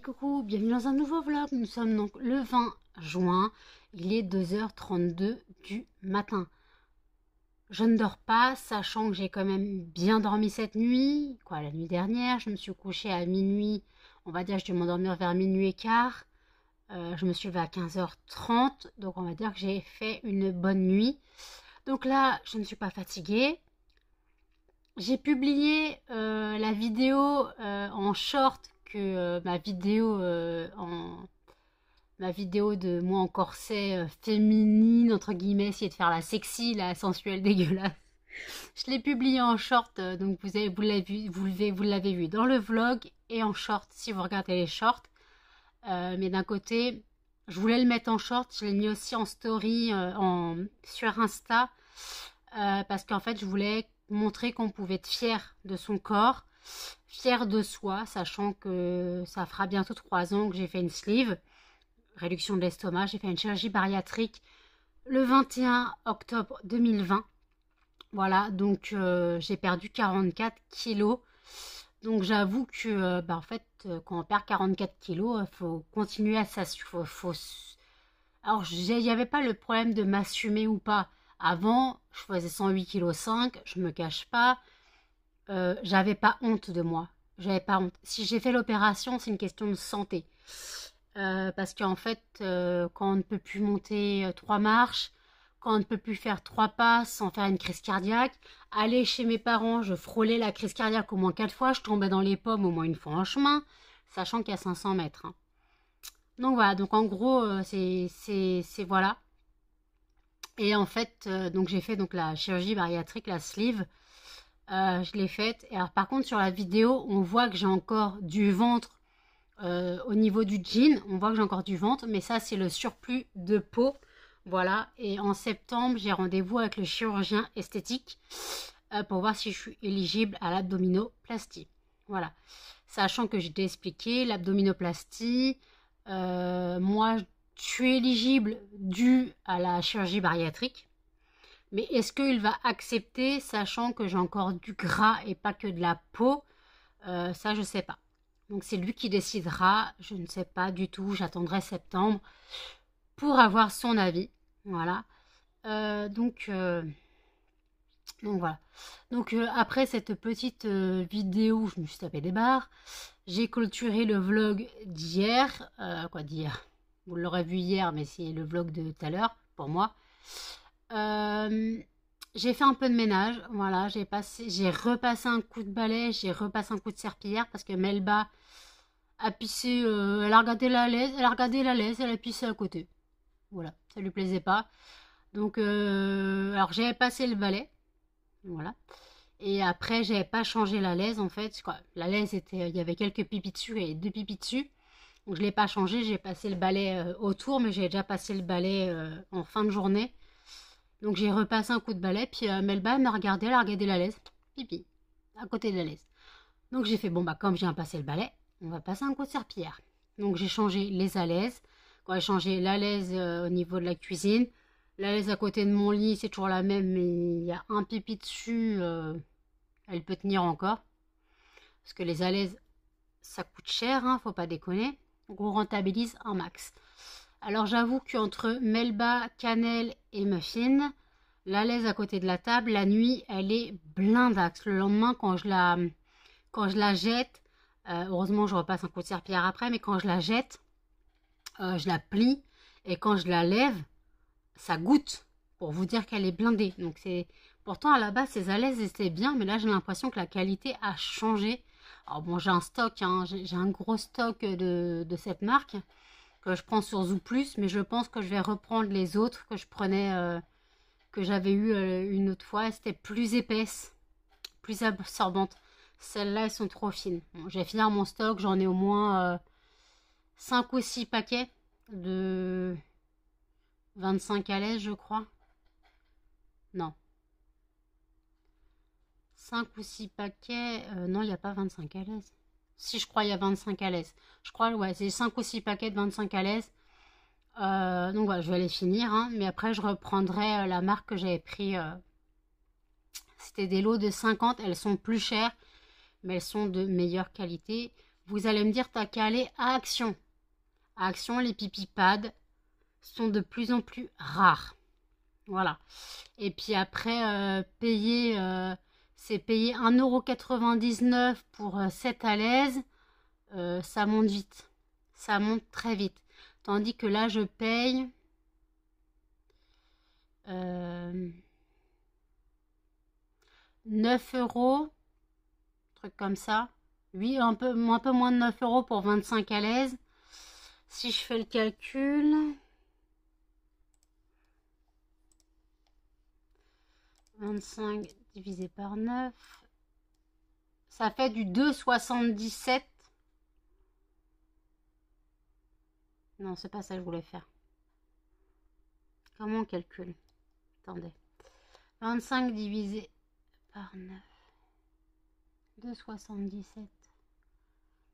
coucou, bienvenue dans un nouveau vlog. Nous sommes donc le 20 juin, il est 2h32 du matin. Je ne dors pas, sachant que j'ai quand même bien dormi cette nuit. La nuit dernière, je me suis couchée à minuit, on va dire que je vais m'endormir vers minuit et quart. Je me suis levée à 15h30, donc on va dire que j'ai fait une bonne nuit. Donc là, je ne suis pas fatiguée. J'ai publié la vidéo en short que ma vidéo de moi en corset féminine entre guillemets, essayer de faire la sexy, la sensuelle, dégueulasse. Je l'ai publié en short, donc vous l'avez vu dans le vlog et en short si vous regardez les shorts. Mais d'un côté, je voulais le mettre en short, je l'ai mis aussi en story sur Insta parce qu'en fait je voulais montrer qu'on pouvait être fier de son corps, fier de soi, sachant que ça fera bientôt 3 ans que j'ai fait une sleeve, réduction de l'estomac, j'ai fait une chirurgie bariatrique le 21 octobre 2020. Voilà, donc j'ai perdu 44 kilos. Donc j'avoue que en fait, quand on perd 44 kilos, il faut continuer à s'assumer. Alors, il n'y avait pas le problème de m'assumer ou pas. Avant, je faisais 108,5 kg, je me cache pas. J'avais pas honte de moi. J'avais pas honte. Si j'ai fait l'opération, c'est une question de santé. Parce qu'en fait, quand on ne peut plus monter 3 marches, quand on ne peut plus faire 3 pas sans faire une crise cardiaque, aller chez mes parents, je frôlais la crise cardiaque au moins 4 fois, je tombais dans les pommes au moins une fois en chemin, sachant qu'il y a 500 mètres. Hein. Donc voilà, donc en gros, c'est voilà. Et en fait, donc j'ai fait donc la chirurgie bariatrique, la sleeve. Je l'ai faite. Et alors, par contre, sur la vidéo, on voit que j'ai encore du ventre au niveau du jean. On voit que j'ai encore du ventre, mais ça, c'est le surplus de peau. Voilà. Et en septembre, j'ai rendez-vous avec le chirurgien esthétique pour voir si je suis éligible à l'abdominoplastie. Voilà. Sachant que je t'ai expliqué, l'abdominoplastie, moi, je suis éligible dû à la chirurgie bariatrique. Mais est-ce qu'il va accepter, sachant que j'ai encore du gras et pas que de la peau? Ça, je ne sais pas. Donc, c'est lui qui décidera. Je ne sais pas du tout. J'attendrai septembre pour avoir son avis. Voilà. Donc voilà. Donc, après cette petite vidéo où je me suis tapé des barres, j'ai clôturé le vlog d'hier. D'hier? Vous l'aurez vu hier, mais c'est le vlog de tout à l'heure pour moi. J'ai fait un peu de ménage, voilà, j'ai repassé un coup de balai, j'ai repassé un coup de serpillière parce que Melba a pissé, elle a regardé la laisse, elle a pissé à côté. Voilà, ça lui plaisait pas. Donc, alors j'avais passé le balai, voilà. Et après, j'avais pas changé la laisse en fait. La laisse il y avait quelques pipis dessus et 2 pipis dessus. Donc je l'ai pas changé, j'ai passé le balai autour, mais j'ai déjà passé le balai en fin de journée. Donc j'ai repassé un coup de balai, puis Melba m'a regardé, elle a regardé la laisse, pipi, à côté de la laisse. Donc j'ai fait, bon comme j'ai passé le balai, on va passer un coup de serpillière. Donc j'ai changé les alaises, j'ai changé la laisse au niveau de la cuisine, la laisse à côté de mon lit, c'est toujours la même, mais il y a un pipi dessus, elle peut tenir encore. Parce que les alaises, ça coûte cher, hein, faut pas déconner. Donc on rentabilise un max. Alors j'avoue qu'entre Melba, Cannelle et Muffin, la laisse à côté de la table, la nuit, elle est blindax. Le lendemain, quand je la jette, heureusement je repasse un coup de serpillière après, mais quand je la jette, je la plie et quand je la lève, ça goûte pour vous dire qu'elle est blindée. Donc pourtant à la base ces alaises étaient bien, mais là j'ai l'impression que la qualité a changé. Alors bon, j'ai un stock, hein, j'ai un gros stock de cette marque que je prends sur Zooplus, mais je pense que je vais reprendre les autres que je prenais, que j'avais eu une autre fois. C'était plus épaisse, plus absorbante. Celles-là, elles sont trop fines. Bon, je vais finir mon stock, j'en ai au moins 5 ou 6 paquets de 25 à l'aise, je crois. Non. 5 ou 6 paquets, non, il n'y a pas 25 à l'aise. Si, je crois il y a 25 à l'aise. Je crois, ouais, c'est 5 ou 6 paquets de 25 à l'aise. Donc voilà, je vais les finir. Hein, mais après, je reprendrai la marque que j'avais pris. C'était des lots de 50. Elles sont plus chères, mais elles sont de meilleure qualité. Vous allez me dire, t'as qu'à aller à Action. À Action, les pipi pads sont de plus en plus rares. Voilà. Et puis après, c'est payer 1,99 € pour 7 à l'aise. Ça monte vite. Ça monte très vite. Tandis que là, je paye 9 €, truc comme ça. Oui, un peu moins de 9 € pour 25 à l'aise. Si je fais le calcul, 25 divisé par 9, ça fait du 2,77. Non, c'est pas ça que je voulais faire. Comment on calcule? Attendez. 25 divisé par 9. 2,77.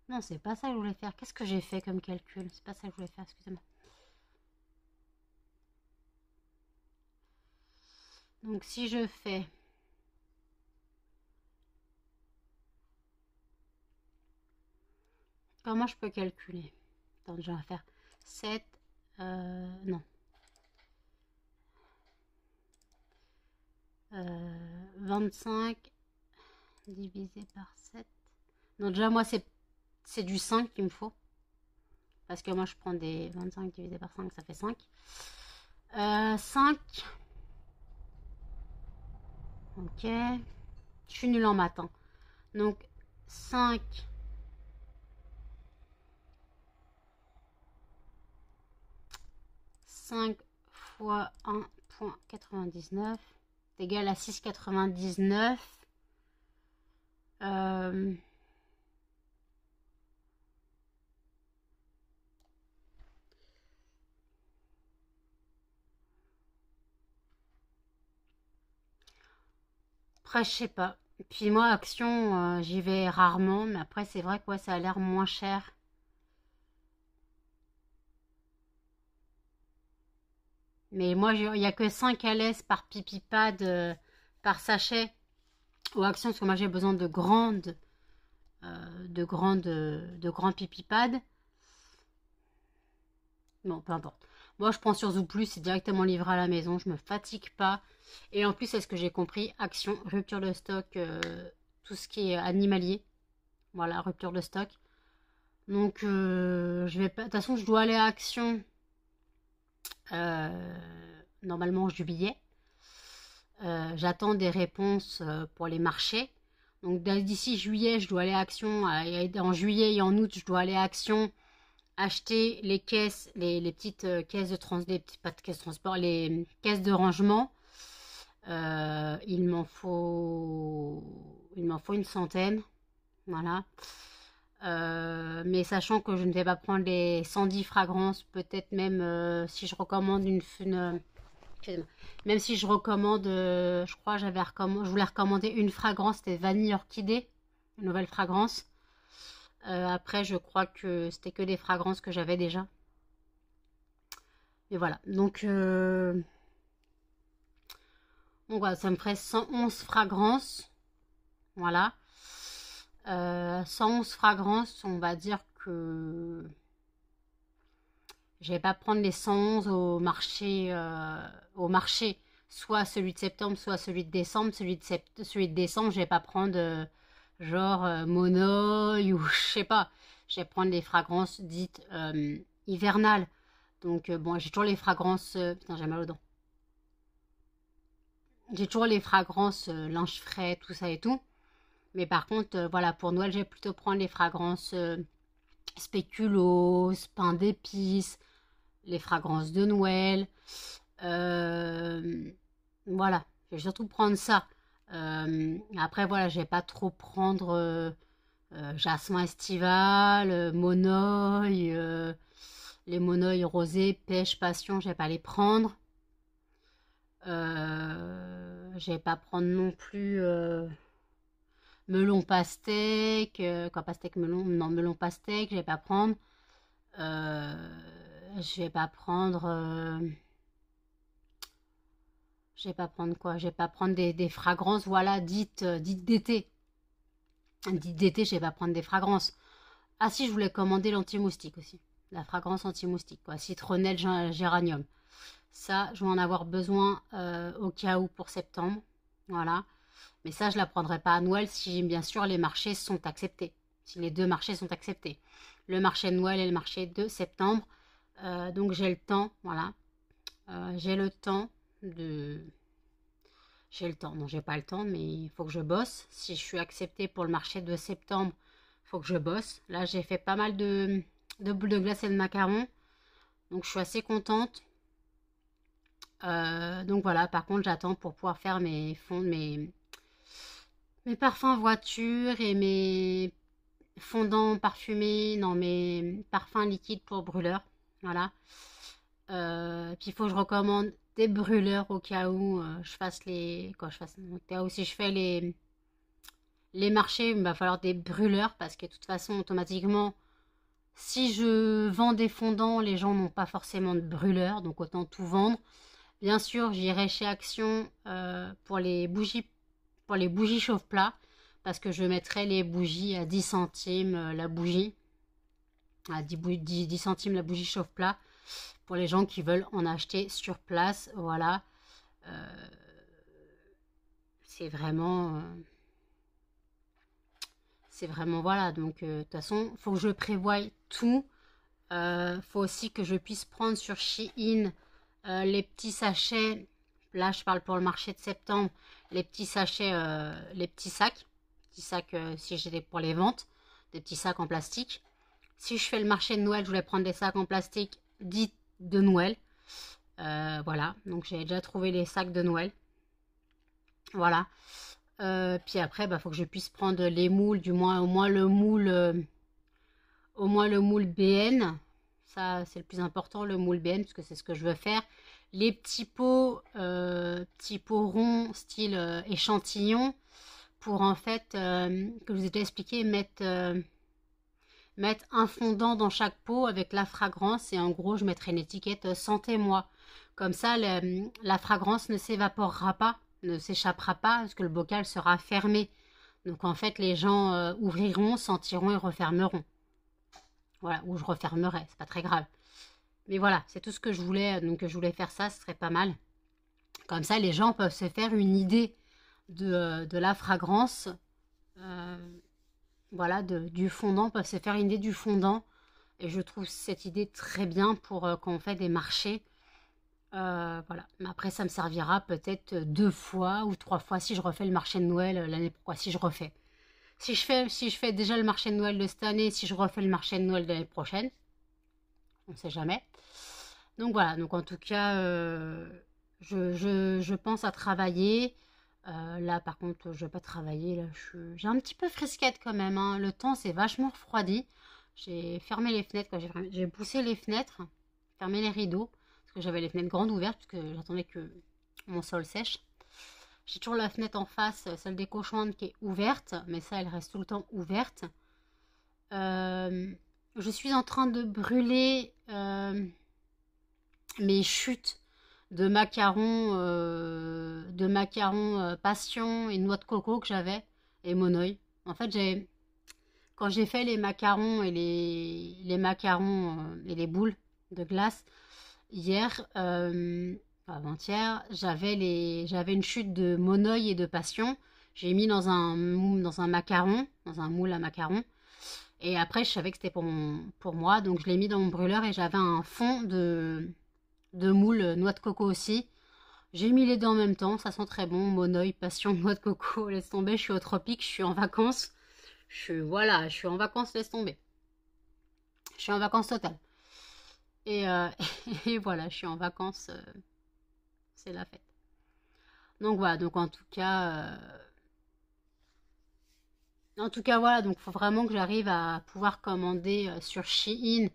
Non, c'est pas ça que je voulais faire. Qu'est-ce que j'ai fait comme calcul? C'est pas ça que je voulais faire, excusez-moi. Donc si je fais... Comment je peux calculer? Attends, je vais faire 7... non. 25 divisé par 7. Non, déjà, moi, c'est du 5 qu'il me faut. Parce que moi, je prends des 25 divisé par 5, ça fait 5. 5. Ok. Je suis nulle en maths. Donc, 5. 5 fois 1,99 est égal à 6,99. Après, je sais pas. Puis moi, Action, j'y vais rarement. Mais après, c'est vrai que ouais, ça a l'air moins cher. Mais moi, il n'y a que 5 à l'aise par pipi pad, par sachet aux Action. Parce que moi, j'ai besoin de grands pipi pads. Bon, peu importe. Moi, je prends sur Zooplus, c'est directement livré à la maison. Je me fatigue pas. Et en plus, c'est ce que j'ai compris. Action, rupture de stock, tout ce qui est animalier. Voilà, rupture de stock. Donc, je vais pas. De toute façon, je dois aller à Action. Normalement, juillet. J'attends des réponses pour les marchés. Donc, d'ici juillet, je dois aller à Action. En juillet et en août, je dois aller à Action acheter les caisses, les petites caisses de transport, pas de caisses de transport, les caisses de rangement. Il m'en faut une centaine, voilà. Mais sachant que je ne vais pas prendre les 110 fragrances, peut-être même si je recommande même si je recommande, je crois je voulais recommander une fragrance, c'était vanille orchidée, une nouvelle fragrance. Après, je crois que c'était que des fragrances que j'avais déjà. Et voilà. Donc voilà, ça me ferait 111 fragrances. Voilà. 111 fragrances, on va dire que je vais pas prendre les 111 au marché. Soit celui de septembre, soit celui de décembre. Celui de décembre, je vais pas prendre genre Monoï ou je sais pas. Je vais prendre les fragrances dites hivernales. Donc bon, j'ai toujours les fragrances... putain, j'ai mal aux dents. J'ai toujours les fragrances linge frais, tout ça et tout. Mais par contre, voilà, pour Noël, je vais plutôt prendre les fragrances spéculoos, pain d'épices, les fragrances de Noël. Voilà, je vais surtout prendre ça. Après, voilà, je vais pas trop prendre jasmin estival, monoï, les monoïs rosés, pêche, passion, je vais pas les prendre. Je vais pas prendre non plus melon pastèque, quoi pastèque melon, non melon pastèque, je vais pas prendre. Je vais pas prendre. Je vais pas prendre quoi? Je vais pas prendre des fragrances, voilà, dites d'été. Dites d'été, je vais pas prendre des fragrances. Ah si, je voulais commander l'anti-moustique aussi. La fragrance anti-moustique, quoi. Citronnelle, géranium. Ça, je vais en avoir besoin au cas où pour septembre. Voilà. Mais ça, je la prendrai pas à Noël si, bien sûr, les marchés sont acceptés. Si les deux marchés sont acceptés. Le marché de Noël et le marché de septembre. Donc, j'ai le temps, voilà. J'ai le temps de... J'ai le temps. Non, j'ai pas le temps, mais il faut que je bosse. Si je suis acceptée pour le marché de septembre, il faut que je bosse. Là, j'ai fait pas mal de boules de glace et de macarons. Donc, je suis assez contente. Donc voilà, par contre, j'attends pour pouvoir faire mes fonds, mes parfums voiture et mes fondants parfumés, non, mes parfums liquides pour brûleurs. Voilà. Puis il faut que je recommande des brûleurs au cas où je fasse les. Quand je fasse. Au cas où si je fais les marchés, il va falloir des brûleurs parce que de toute façon, automatiquement, si je vends des fondants, les gens n'ont pas forcément de brûleurs, donc autant tout vendre. Bien sûr, j'irai chez Action pour les bougies chauffe-plat parce que je mettrai les bougies à 10 centimes la bougie, à 10 centimes la bougie chauffe-plat pour les gens qui veulent en acheter sur place. Voilà. Euh, c'est vraiment... voilà. Donc, de toute façon, il faut que je prévoie tout. Faut aussi que je puisse prendre sur Shein les petits sachets. Là, je parle pour le marché de septembre. Les petits sachets, les petits sacs. Petits sacs, si j'ai pour les ventes. Des petits sacs en plastique. Si je fais le marché de Noël, je voulais prendre des sacs en plastique dits de Noël. Voilà. Donc, j'ai déjà trouvé les sacs de Noël. Voilà. Puis après, bah, faut que je puisse prendre les moules, au moins le moule BN. Ça, c'est le plus important, le moule BN, parce que c'est ce que je veux faire. Les petits pots ronds, style échantillon, pour en fait, que je vous ai déjà expliqué, mettre un fondant dans chaque pot avec la fragrance. Et en gros, je mettrai une étiquette sentez-moi. Comme ça, la fragrance ne s'évaporera pas, ne s'échappera pas, parce que le bocal sera fermé. Donc en fait, les gens ouvriront, sentiront et refermeront. Voilà, ou je refermerai, c'est pas très grave. Mais voilà, c'est tout ce que je voulais, donc je voulais faire ça, ce serait pas mal. Comme ça, les gens peuvent se faire une idée de la fragrance, voilà, du fondant, peuvent se faire une idée du fondant. Et je trouve cette idée très bien pour quand on fait des marchés. Voilà, mais après ça me servira peut-être 2 fois ou 3 fois si je refais le marché de Noël l'année prochaine, si je refais. Si je fais déjà le marché de Noël de cette année, si je refais le marché de Noël de l'année prochaine, on ne sait jamais. Donc voilà, donc en tout cas, je pense à travailler. Là, par contre, je ne vais pas travailler. Là, j'ai un petit peu frisquette quand même, hein. Le temps s'est vachement refroidi. J'ai fermé les fenêtres, j'ai poussé les fenêtres, fermé les rideaux, parce que j'avais les fenêtres grandes ouvertes, parce que j'attendais que mon sol sèche. J'ai toujours la fenêtre en face, celle des cochons qui est ouverte, mais ça, elle reste tout le temps ouverte. Je suis en train de brûler mes chutes de macarons passion et noix de coco que j'avais, et monoeil. En fait, quand j'ai fait les macarons et les macarons et les boules de glace hier, avant-hier, j'avais une chute de monoeil et de passion. J'ai mis dans un macaron, dans un moule à macarons. Et après, je savais que c'était pour moi, donc je l'ai mis dans mon brûleur et j'avais un fond de moule noix de coco aussi. J'ai mis les deux en même temps, ça sent très bon. Monoeil, passion, noix de coco, laisse tomber, je suis au tropique, je suis en vacances. Voilà, je suis en vacances, laisse tomber. Je suis en vacances totales. Et, et voilà, je suis en vacances, c'est la fête. Donc voilà, donc en tout cas, voilà, donc il faut vraiment que j'arrive à pouvoir commander sur Shein.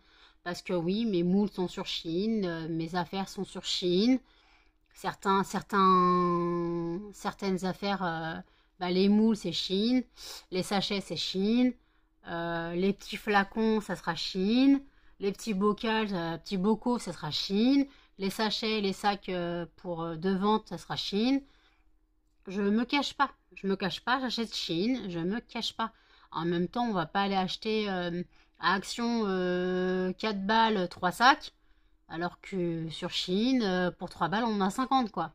Parce que oui, mes moules sont sur Shein, mes affaires sont sur Shein. Certaines affaires, bah, les moules c'est Shein, les sachets c'est Shein, les petits flacons ça sera Shein, les petits bocaux ça sera Shein, les sachets, les sacs de vente ça sera Shein. Je me cache pas, j'achète Shein, je me cache pas. En même temps, on va pas aller acheter À Action, 4 balles, 3 sacs. Alors que sur Chine, pour 3 balles, on en a 50, quoi.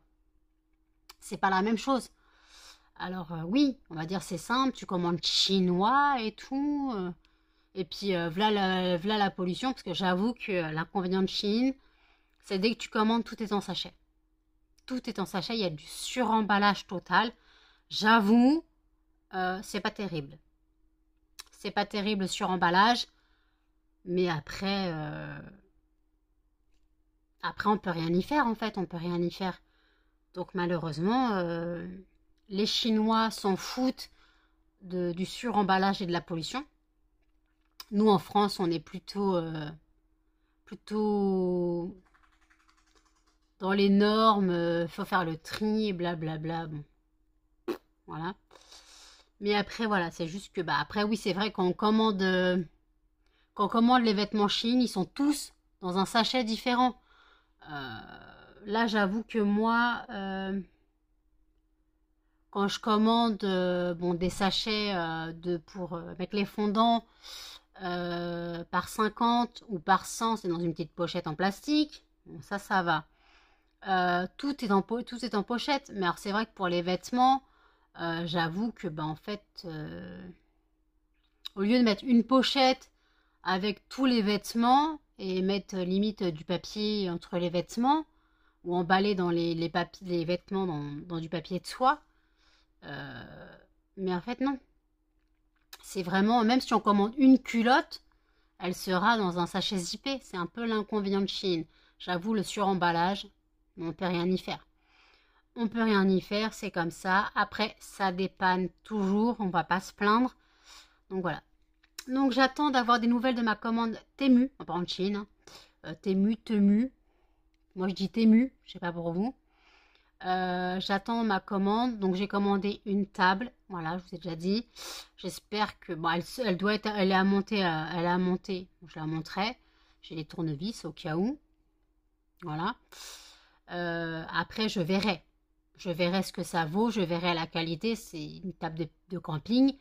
C'est pas la même chose. Alors oui, on va dire c'est simple, tu commandes chinois et tout. Et puis v'là la pollution, parce que j'avoue que l'inconvénient de Chine, c'est dès que tu commandes, tout est en sachet. Tout est en sachet, il y a du suremballage total. J'avoue, c'est pas terrible. C'est pas terrible le suremballage, mais après on peut rien y faire en fait, on peut rien y faire. Donc malheureusement, les Chinois s'en foutent du suremballage et de la pollution. Nous en France, on est plutôt dans les normes, faut faire le tri, blablabla. Bon, voilà. Mais après, voilà, c'est juste que, bah, après, oui, c'est vrai, quand on commande les vêtements Chine, ils sont tous dans un sachet différent. Euh, Là, j'avoue que moi, quand je commande bon, des sachets pour mettre les fondants par 50 ou par 100, c'est dans une petite pochette en plastique. Bon, ça va. Tout est en pochette. Mais alors, c'est vrai que pour les vêtements, j'avoue que, bah, en fait, au lieu de mettre une pochette avec tous les vêtements et mettre limite du papier entre les vêtements ou emballer dans les vêtements dans du papier de soie, mais en fait, non. C'est vraiment, même si on commande une culotte, elle sera dans un sachet zippé. C'est un peu l'inconvénient de Chine. J'avoue, le suremballage, on ne peut rien y faire. On peut rien y faire, c'est comme ça. Après, ça dépanne toujours, on va pas se plaindre. Donc voilà. Donc j'attends d'avoir des nouvelles de ma commande Temu, en parlant de Chine. Temu. Moi je dis Temu, je sais pas pour vous. J'attends ma commande, donc j'ai commandé une table, voilà, je vous ai déjà dit. J'espère que, bon, elle doit être, elle est à monter, je la monterai. J'ai les tournevis au cas où, voilà. Après, je verrai ce que ça vaut, je verrai la qualité. C'est une table de camping,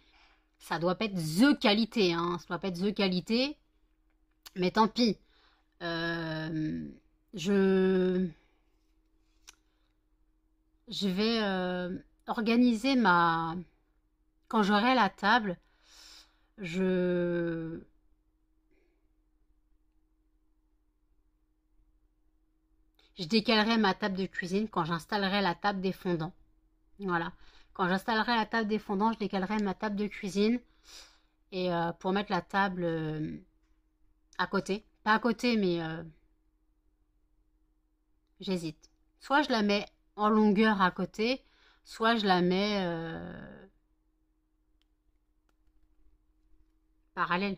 ça doit pas être the qualité, hein, ça doit pas être the qualité, mais tant pis. Euh, je Je vais organiser ma... Quand j'aurai la table, je... je décalerai ma table de cuisine quand j'installerai la table des fondants. Voilà. Quand j'installerai la table des fondants, je décalerai ma table de cuisine. Et pour mettre la table à côté. Pas à côté, mais j'hésite. Soit je la mets en longueur à côté, soit je la mets parallèle.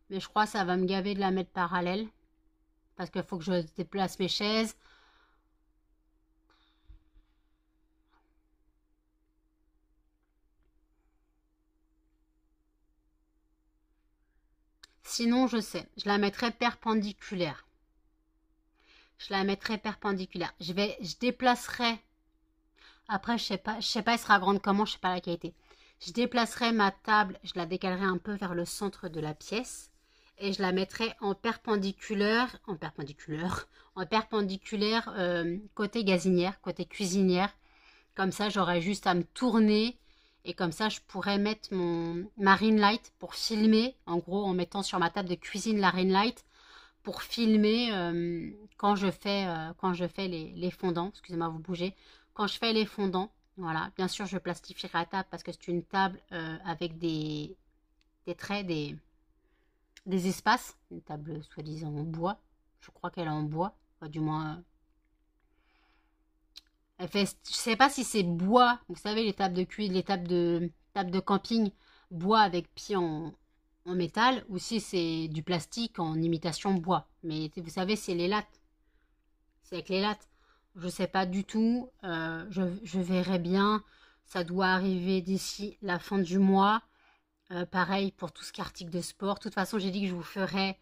Mais je crois que ça va me gaver de la mettre parallèle. Parce qu'il faut que je déplace mes chaises. Sinon, je sais, je la mettrai perpendiculaire. Je la mettrai perpendiculaire. Je déplacerai. Après, je sais pas, elle sera grande comment, je sais pas la qualité. Je déplacerai ma table, je la décalerai un peu vers le centre de la pièce et je la mettrai en perpendiculaire côté gazinière, côté cuisinière. Comme ça, j'aurai juste à me tourner et comme ça, je pourrais mettre ma ring light pour filmer. En gros, en mettant sur ma table de cuisine la ring light pour filmer quand je fais les fondants. Excusez-moi, vous bougez. Quand je fais les fondants, voilà. Bien sûr, je plastifierai la table parce que c'est une table avec des traits, des espaces. Une table soi-disant en bois. Je crois qu'elle est en bois. Enfin, du moins, elle fait, je sais pas si c'est bois. Vous savez, les tables de cuisine, tables de camping, bois avec pied en métal, ou si c'est du plastique en imitation bois. Mais vous savez, c'est les lattes. C'est avec les lattes. Je sais pas du tout. Je verrai bien. Ça doit arriver d'ici la fin du mois. Pareil pour tout ce qui est article de sport. De toute façon, j'ai dit que je vous ferai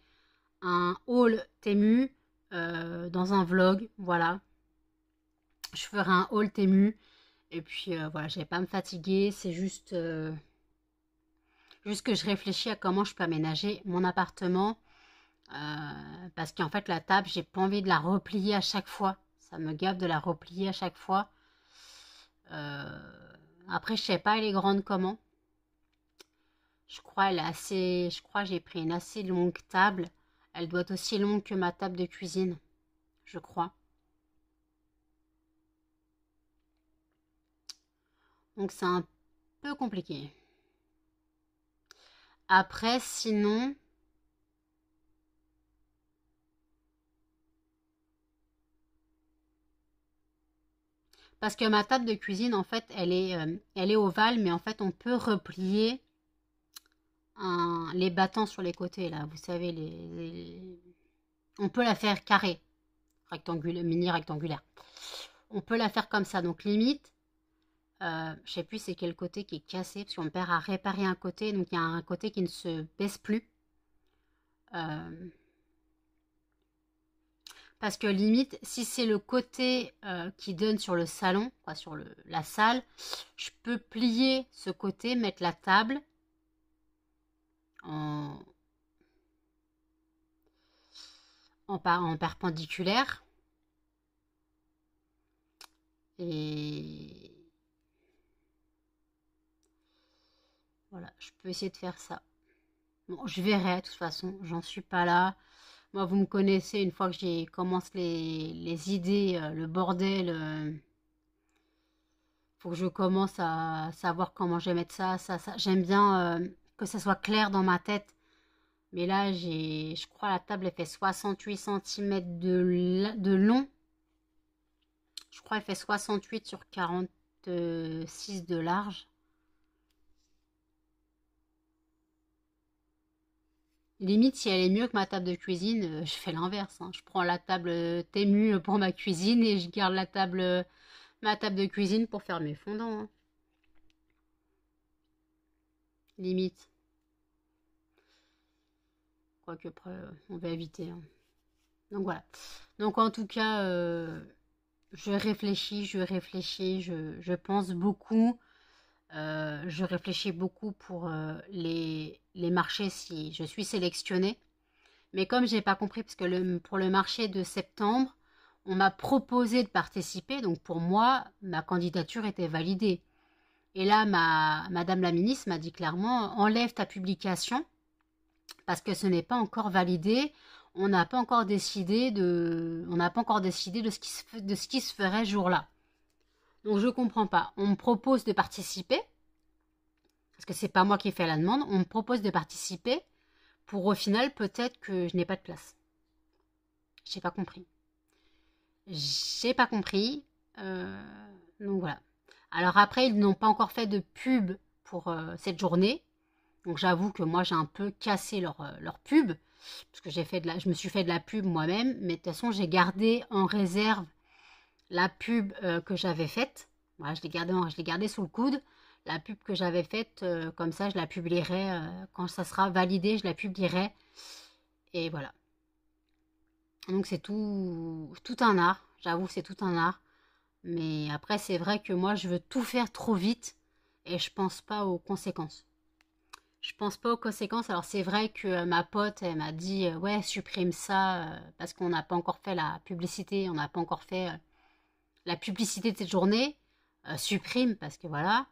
un haul Temu dans un vlog. Voilà. Je ferai un haul Temu. Et puis voilà, je vais pas me fatiguer. C'est juste... Juste que je réfléchis à comment je peux aménager mon appartement. Parce qu'en fait, la table, j'ai pas envie de la replier à chaque fois. Ça me gave de la replier à chaque fois. Après, je sais pas, elle est grande comment. Je crois elle est assez. Je crois que j'ai pris une assez longue table. Elle doit être aussi longue que ma table de cuisine, je crois. Donc c'est un peu compliqué. Après, sinon, parce que ma table de cuisine, en fait, elle est ovale, mais en fait, on peut replier les battants sur les côtés, là. Vous savez, on peut la faire carrée, rectangulaire, mini rectangulaire. On peut la faire comme ça. Donc, limite, je sais plus c'est quel côté qui est cassé, parce qu'on perd à réparer un côté, donc il y a un côté qui ne se baisse plus. Parce que limite, si c'est le côté qui donne sur le salon, quoi, sur la salle, je peux plier ce côté, mettre la table en, en perpendiculaire. Et voilà, je peux essayer de faire ça. Bon, je verrai, de toute façon, j'en suis pas là. Moi, vous me connaissez, une fois que j'ai commencé les idées, le bordel, faut que je commence à savoir comment je vais mettre ça. J'aime bien que ça soit clair dans ma tête. Mais là, je crois la table, elle fait 68 cm de long. Je crois qu'elle fait 68 sur 46 de large. Limite, si elle est mieux que ma table de cuisine, je fais l'inverse, hein. Je prends la table Temu pour ma cuisine et je garde ma table de cuisine pour faire mes fondants, hein. Limite. Quoique après, on va éviter, hein. Donc voilà. Donc en tout cas, je réfléchis, je pense beaucoup. Je réfléchis beaucoup pour les marchés si je suis sélectionnée. Mais comme j'ai pas compris, parce que pour le marché de septembre, on m'a proposé de participer, donc pour moi, ma candidature était validée. Et là, Madame la ministre m'a dit clairement, enlève ta publication, parce que ce n'est pas encore validé. On n'a pas encore décidé de ce qui se ferait ce jour-là. Donc je comprends pas. On me propose de participer, parce que c'est pas moi qui ai fait la demande. On me propose de participer pour au final peut-être que je n'ai pas de place. J'ai pas compris. J'ai pas compris. Donc voilà. Alors après, ils n'ont pas encore fait de pub pour cette journée. Donc j'avoue que moi j'ai un peu cassé leur pub. Parce que je me suis fait de la pub moi-même. Mais de toute façon, j'ai gardé en réserve la pub que j'avais faite. Voilà, je l'ai gardée sous le coude. La pub que j'avais faite, comme ça, je la publierai. Quand ça sera validé, je la publierai. Et voilà. Donc c'est tout un art. J'avoue, c'est tout un art. Mais après, c'est vrai que moi, je veux tout faire trop vite et je pense pas aux conséquences. Je pense pas aux conséquences. Alors c'est vrai que ma pote, elle m'a dit, ouais, supprime ça parce qu'on n'a pas encore fait la publicité, on n'a pas encore fait la publicité de cette journée. Supprime parce que voilà.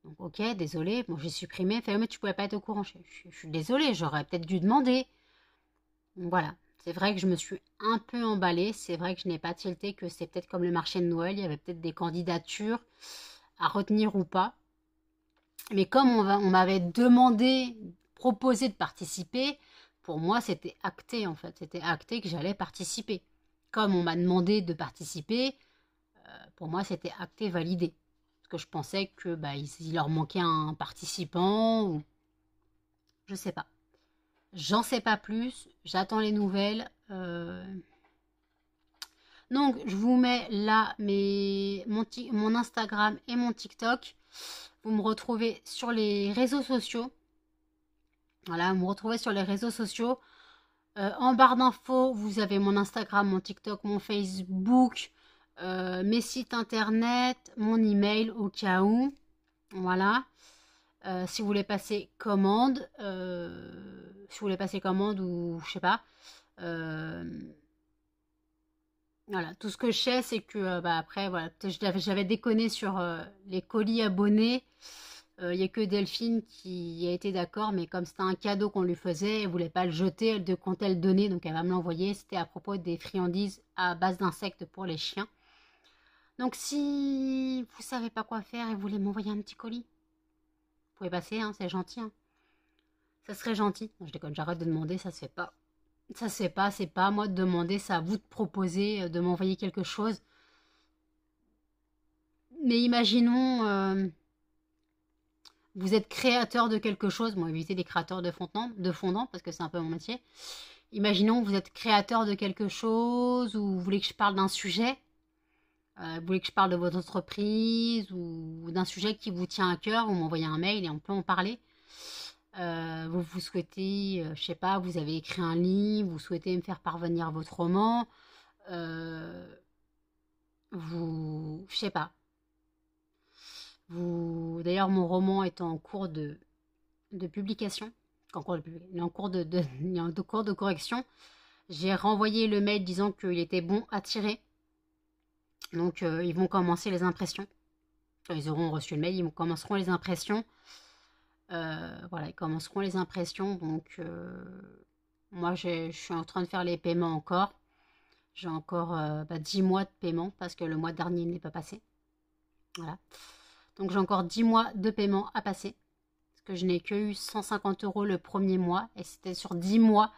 Donc ok, désolé, bon j'ai supprimé. Elle fait, mais tu pouvais pas être au courant. Je suis désolée, j'aurais peut-être dû demander. Donc voilà. C'est vrai que je me suis un peu emballée. C'est vrai que je n'ai pas tilté que c'est peut-être comme le marché de Noël. Il y avait peut-être des candidatures à retenir ou pas. Mais comme on m'avait demandé, proposé de participer, pour moi c'était acté en fait. C'était acté que j'allais participer. Comme on m'a demandé de participer, pour moi c'était acté, validé. Parce que je pensais que il leur manquait un participant ou je sais pas. J'en sais pas plus. J'attends les nouvelles. Donc, je vous mets là mon Instagram et mon TikTok. Vous me retrouvez sur les réseaux sociaux. Voilà, vous me retrouvez sur les réseaux sociaux. En barre d'infos, vous avez mon Instagram, mon TikTok, mon Facebook, mes sites internet, mon email au cas où. Voilà. Si vous voulez passer commande, si vous voulez passer commande ou je sais pas. Voilà, tout ce que je sais, c'est que bah, après, voilà, j'avais déconné sur les colis abonnés. Il n'y a que Delphine qui a été d'accord, mais comme c'était un cadeau qu'on lui faisait, elle voulait pas le jeter, elle comptait le donner, donc elle va me l'envoyer. C'était à propos des friandises à base d'insectes pour les chiens. Donc si vous savez pas quoi faire et vous voulez m'envoyer un petit colis, vous pouvez passer, hein, c'est gentil. Hein. Ça serait gentil. Non, je déconne, j'arrête de demander, ça se fait pas. Ça se fait pas, c'est pas à moi de demander, c'est à vous de proposer, de m'envoyer quelque chose. Mais imaginons, vous êtes créateur de quelque chose, bon, évitez des créateurs de fondant parce que c'est un peu mon métier. Imaginons, vous êtes créateur de quelque chose ou vous voulez que je parle d'un sujet, vous voulez que je parle de votre entreprise ou d'un sujet qui vous tient à cœur, vous m'envoyez un mail et on peut en parler. Vous souhaitez, je sais pas, vous avez écrit un livre, vous souhaitez me faire parvenir votre roman, je sais pas. D'ailleurs, mon roman est en cours de publication, il est en cours il est en cours de correction. J'ai renvoyé le mail disant qu'il était bon à tirer. Donc, ils vont commencer les impressions. Quand ils auront reçu le mail, ils commenceront les impressions. Voilà, ils commenceront les impressions. Donc, moi, je suis en train de faire les paiements encore. J'ai encore 10 mois de paiement parce que le mois dernier n'est pas passé. Voilà. Donc, j'ai encore 10 mois de paiement à passer. Parce que je n'ai que eu 150 € le premier mois. Et c'était sur 10 mois.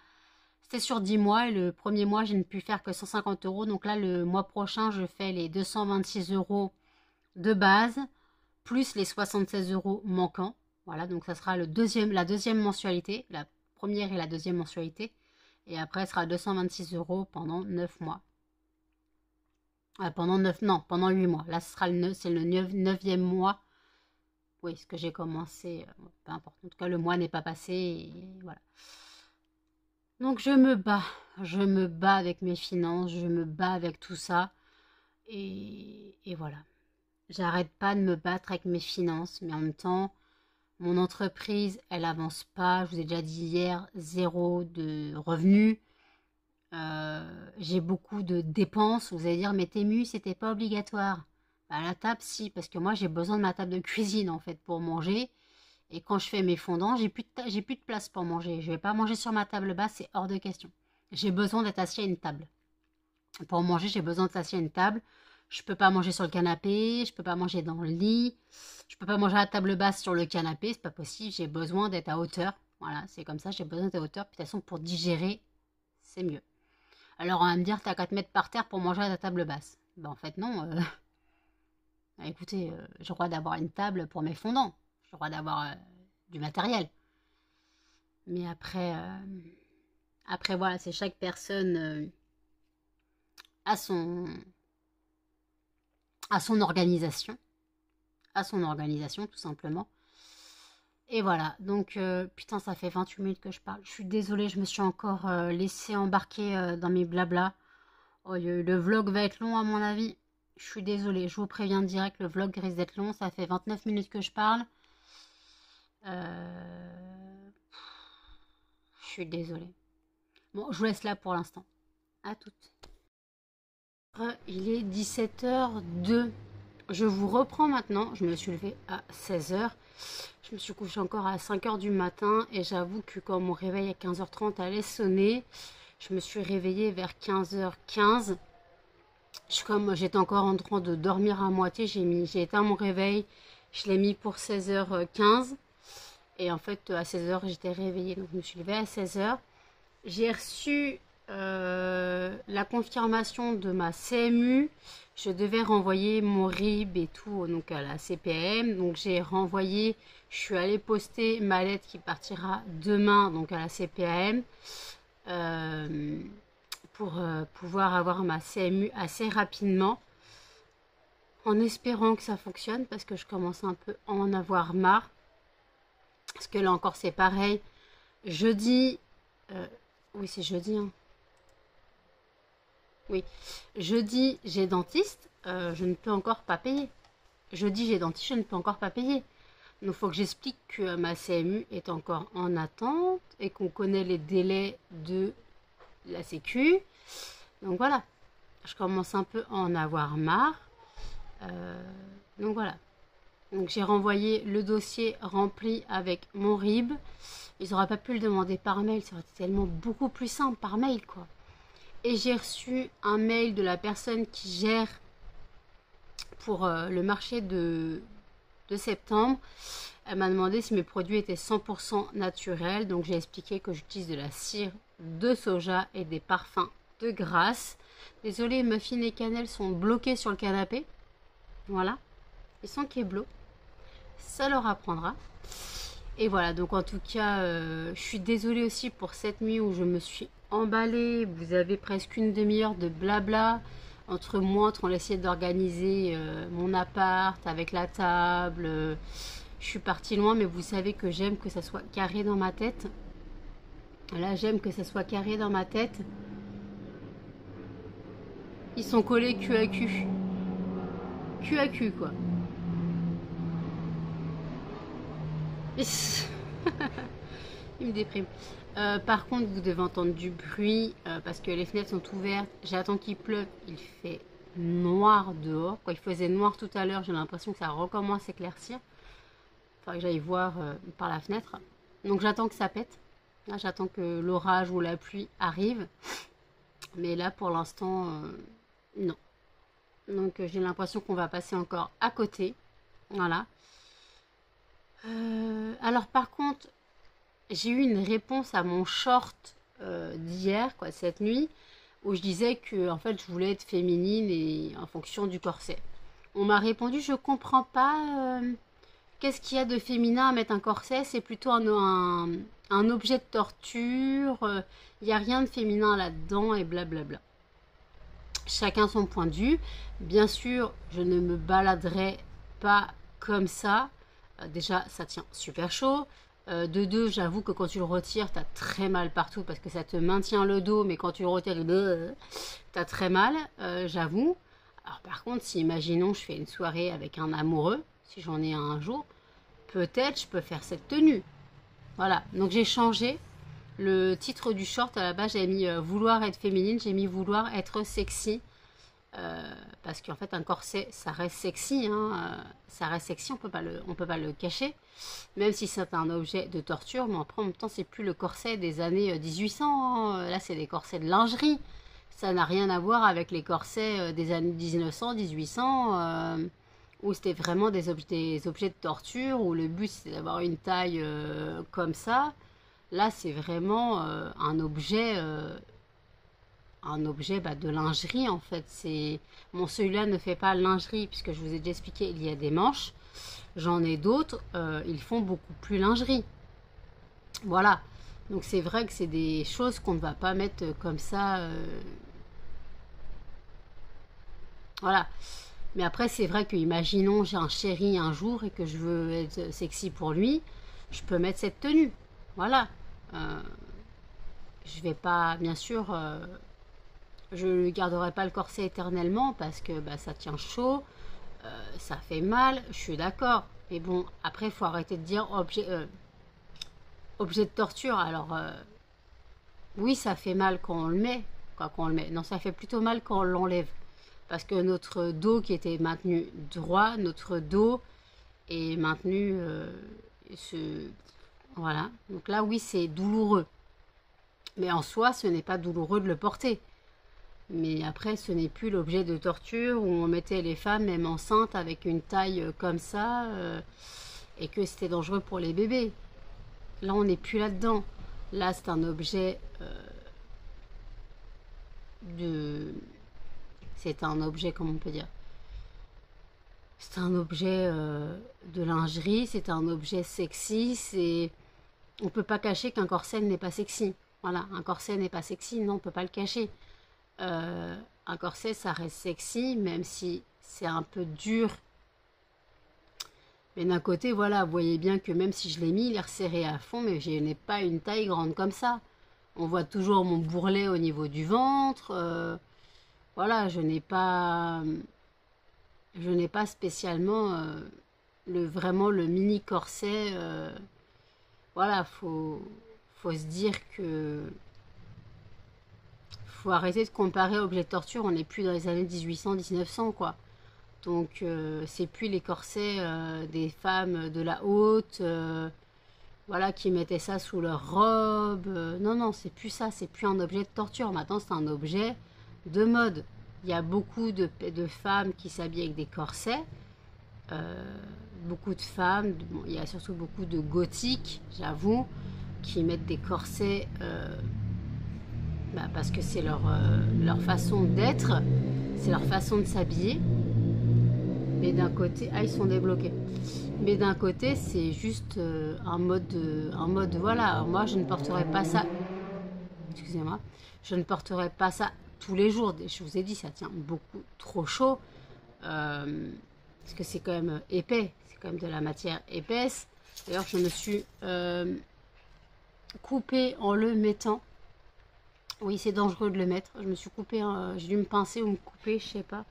C'était sur 10 mois. Et le premier mois, je ne pu faire que 150 €. Donc là, le mois prochain, je fais les 226 € de base. Plus les 76 € manquants. Voilà, donc ça sera la deuxième mensualité. La première et la deuxième mensualité. Et après, ce sera 226 € pendant 9 mois. Pendant 8 mois. Là, c'est le 9e mois. Oui, ce que j'ai commencé. Peu importe. En tout cas, le mois n'est pas passé. Et voilà. Donc, je me bats. Je me bats avec mes finances. Je me bats avec tout ça. Et voilà. J'arrête pas de me battre avec mes finances. Mais en même temps, mon entreprise, elle avance pas. Je vous ai déjà dit hier, 0 de revenus. J'ai beaucoup de dépenses. Vous allez dire, mais Tému, c'était pas obligatoire. Bah, la table, si, parce que moi, j'ai besoin de ma table de cuisine, en fait, pour manger. Et quand je fais mes fondants, j'ai plus de place pour manger. Je vais pas manger sur ma table basse, c'est hors de question. J'ai besoin d'être assis à une table. Pour manger, j'ai besoin d'être assis à une table. Je peux pas manger sur le canapé, je peux pas manger dans le lit, je peux pas manger à la table basse sur le canapé, c'est pas possible. J'ai besoin d'être à hauteur. Voilà, c'est comme ça, j'ai besoin d'être à hauteur. Puis de toute façon, pour digérer, c'est mieux. Alors on va me dire, t'as qu'à te mettre par terre pour manger à ta table basse. Ben en fait non. Écoutez, j'ai le droit d'avoir une table pour mes fondants. J'ai le droit d'avoir du matériel. Mais après voilà, c'est chaque personne à son organisation. À son organisation, tout simplement. Et voilà, donc putain, ça fait 28 minutes que je parle. Je suis désolée, je me suis encore laissé embarquer dans mes blabla. Oh, le vlog va être long à mon avis. Je suis désolée, je vous préviens direct, le vlog risque d'être long. Ça fait 29 minutes que je parle. Je suis désolée. Bon, je vous laisse là pour l'instant. À toutes. Il est 17h02. Je vous reprends maintenant. Je me suis levée à 16h. Je me suis couchée encore à 5h du matin. Et j'avoue que quand mon réveil à 15h30 allait sonner, je me suis réveillée vers 15h15. Comme j'étais encore en train de dormir à moitié, j'ai éteint mon réveil. Je l'ai mis pour 16h15. Et en fait, à 16h, j'étais réveillée. Donc, je me suis levée à 16h. J'ai reçu la confirmation de ma CMU. Je devais renvoyer mon RIB et tout donc à la CPAM. Donc, j'ai renvoyé. Je suis allée poster ma lettre qui partira demain donc à la CPAM. Pour pouvoir avoir ma CMU assez rapidement. En espérant que ça fonctionne parce que je commence un peu à en avoir marre. Parce que là encore c'est pareil. Jeudi, oui c'est jeudi. Hein. Oui, jeudi j'ai dentiste, je ne peux encore pas payer. Jeudi j'ai dentiste, je ne peux encore pas payer. Donc, il faut que j'explique que ma CMU est encore en attente et qu'on connaît les délais de la Sécu. Donc, voilà. Je commence un peu à en avoir marre. Donc, voilà. Donc, j'ai renvoyé le dossier rempli avec mon RIB. Ils n'auraient pas pu le demander par mail. Ça aurait été tellement beaucoup plus simple par mail, quoi. Et j'ai reçu un mail de la personne qui gère pour le marché de septembre. Elle m'a demandé si mes produits étaient 100% naturels. Donc j'ai expliqué que j'utilise de la cire de soja et des parfums de grasse. Désolée, muffins et cannelle sont bloqués sur le canapé. Voilà. Ils sont kéblo. Ça leur apprendra. Et voilà, donc en tout cas, je suis désolée aussi pour cette nuit où je me suis emballée. Vous avez presque une demi-heure de blabla. Entre moi, on essayait d'organiser mon appart avec la table. Je suis partie loin, mais vous savez que j'aime que ça soit carré dans ma tête. Là, j'aime que ça soit carré dans ma tête. Ils sont collés cul à cul. Cul à cul, quoi. Il me déprime. Par contre, vous devez entendre du bruit parce que les fenêtres sont ouvertes. J'attends qu'il pleuve. Il fait noir dehors. Quand il faisait noir tout à l'heure, j'ai l'impression que ça recommence à s'éclaircir. Il faudrait que j'aille voir par la fenêtre. Donc j'attends que ça pète. Là, j'attends que l'orage ou la pluie arrive. Mais là, pour l'instant, non. Donc j'ai l'impression qu'on va passer encore à côté. Voilà. Alors par contre, j'ai eu une réponse à mon short d'hier, quoi, cette nuit, où je disais que en fait je voulais être féminine et en fonction du corset. On m'a répondu, je comprends pas, qu'est-ce qu'il y a de féminin à mettre un corset, c'est plutôt un objet de torture, il n'y a rien de féminin là-dedans et blablabla. Chacun son point de vue. Bien sûr, je ne me baladerai pas comme ça. Déjà, ça tient super chaud. De deux, j'avoue que quand tu le retires, t'as très mal partout parce que ça te maintient le dos, mais quand tu le retires, t'as très mal, j'avoue. Alors par contre, si imaginons je fais une soirée avec un amoureux, si j'en ai un jour, peut-être je peux faire cette tenue. Voilà, donc j'ai changé. Le titre du short, à la base, j'avais mis vouloir être féminine, j'ai mis vouloir être sexy. Parce qu'en fait un corset ça reste sexy, hein, ça reste sexy, on peut pas le cacher, même si c'est un objet de torture, mais après en même temps c'est plus le corset des années 1800, hein. Là c'est des corsets de lingerie, ça n'a rien à voir avec les corsets des années 1900, 1800, où c'était vraiment des objets de torture, où le but c'était d'avoir une taille comme ça. Là c'est vraiment un objet de lingerie en fait. Bon, celui-là ne fait pas lingerie puisque je vous ai déjà expliqué, il y a des manches. J'en ai d'autres, ils font beaucoup plus lingerie. Voilà. Donc c'est vrai que c'est des choses qu'on ne va pas mettre comme ça. Voilà. Mais après c'est vrai que imaginons j'ai un chéri un jour et que je veux être sexy pour lui, je peux mettre cette tenue. Voilà. Je vais pas, bien sûr. Je ne garderai pas le corset éternellement parce que ça tient chaud, ça fait mal, je suis d'accord. Mais bon, après, il faut arrêter de dire objet de torture. Alors, oui, ça fait mal quand on le met. Quand on le met. Non, ça fait plutôt mal quand on l'enlève. Parce que notre dos qui était maintenu droit, notre dos est maintenu... Voilà. Donc là, oui, c'est douloureux. Mais en soi, ce n'est pas douloureux de le porter. Mais après, ce n'est plus l'objet de torture où on mettait les femmes, même enceintes, avec une taille comme ça, et que c'était dangereux pour les bébés. Là, on n'est plus là-dedans. Là, c'est un objet C'est un objet, comment on peut dire? C'est un objet de lingerie, c'est un objet sexy, On peut pas cacher qu'un corset n'est pas sexy. Voilà, un corset n'est pas sexy, non, on peut pas le cacher. Un corset, ça reste sexy, même si c'est un peu dur. Mais d'un côté, voilà, vous voyez bien que même si je l'ai mis, il est resserré à fond, mais je n'ai pas une taille grande comme ça. On voit toujours mon bourrelet au niveau du ventre. Voilà, je n'ai pas spécialement vraiment le mini corset. Voilà, faut se dire que faut arrêter de comparer objet de torture. On n'est plus dans les années 1800-1900, quoi. Donc, c'est plus les corsets des femmes de la haute, voilà, qui mettaient ça sous leur robe. Non, non, c'est plus ça. C'est plus un objet de torture. Maintenant, c'est un objet de mode. Il y a beaucoup de femmes qui s'habillent avec des corsets. Beaucoup de femmes, bon, il y a surtout beaucoup de gothiques, j'avoue, qui mettent des corsets parce que c'est leur façon d'être, c'est leur façon de s'habiller. Mais d'un côté, ils sont débloqués. Mais d'un côté, c'est juste un mode, voilà. Moi, je ne porterai pas ça. Excusez-moi, je ne porterai pas ça tous les jours. Je vous ai dit, ça tient beaucoup trop chaud. Parce que c'est quand même épais, c'est quand même de la matière épaisse. D'ailleurs, je me suis coupée en le mettant. Oui, c'est dangereux de le mettre. Je me suis coupée, j'ai dû me pincer ou me couper, je sais pas.